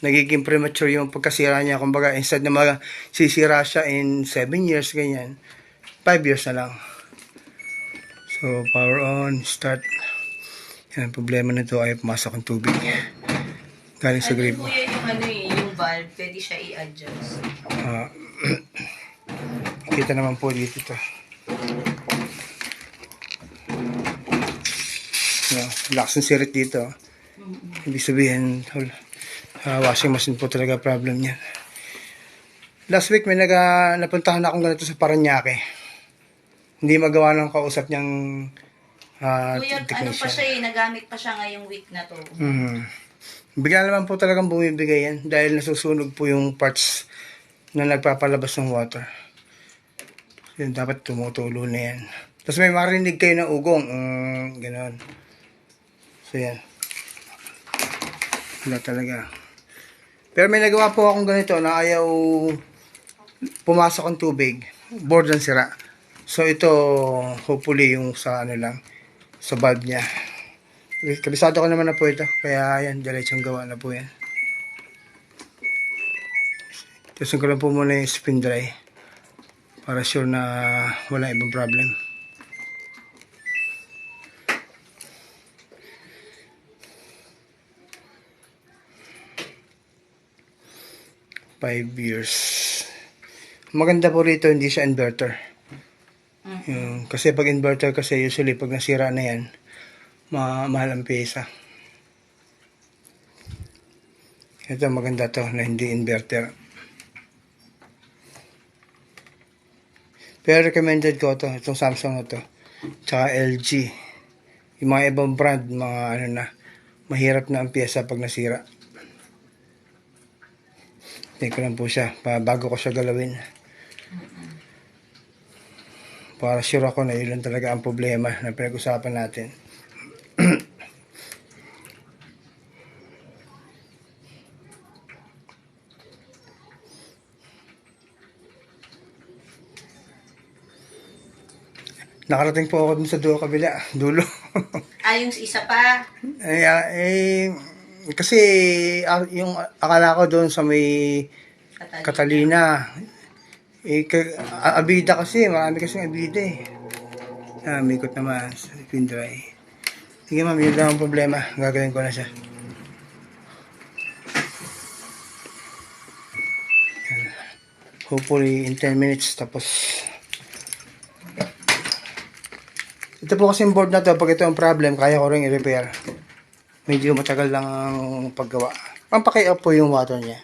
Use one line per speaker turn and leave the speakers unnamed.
nagiging premature yung pagkasira niya. Kumbaga, instead na masisira siya in 7 years, ganyan, 5 years na lang. So, power on, start. Yan, problema nito ay pumasok ang tubig. Galing sa gripo.
Ano yung valve, pwede siya i-adjust.
Kita naman po dito ito. Lakas ng sirit dito. Ibig sabihin, washing machine po talaga problem niya. Last week may napuntahan akong ganito sa Paranaque. Hindi magawa ng kausap niyang
Kuya, ano pa siya nagamit pa siya ngayong week na to.
Bigla naman po talagang bumibigay yan dahil nasusunog po yung parts na nagpapalabas ng water. Yun, dapat tumutulo na yan. Tapos may marinig kayo ng ugong. Ganon. So yan. Wala talaga. Pero may nagawa po akong ganito na ayaw pumasok ang tubig. Board ang sira. So ito, hopefully yung sa lang, sa valve niya. Kabisado ko naman na po ito. Kaya yan, diretsong gawa na po yan. Tapos ko lang po muna yung spin dry. Para sure na wala ibang problem. Five years. Maganda po rito, hindi siya inverter. Kasi pag inverter kasi usually pag nasira na yan, mahal ang pyesa. Ito maganda to na hindi inverter. Pero recommended ko to, itong Samsung na to. Tsaka LG. Yung mga ibang brand, mga mahirap na ang pyesa pag nasira. Take ko lang po siya, bago ko siya galawin. Para sure ako na yun lang talaga ang problema na pinag-usapan natin. Nakarating po ako dun sa dulo.
Yung isa pa?
Kasi yung akala ko doon sa may Catalina. Abida kasi, marami kasing abida eh. Mikot naman sa pin dry. Sige ma'am, yun lang ang problema. Gagawin ko na siya. Hopefully in 10 minutes tapos. Ito po kasi yung board na to, pag ito ang problem, kaya ko rin i-repair. Medyo matagal lang ang paggawa. Pampaki-up po yung water niya.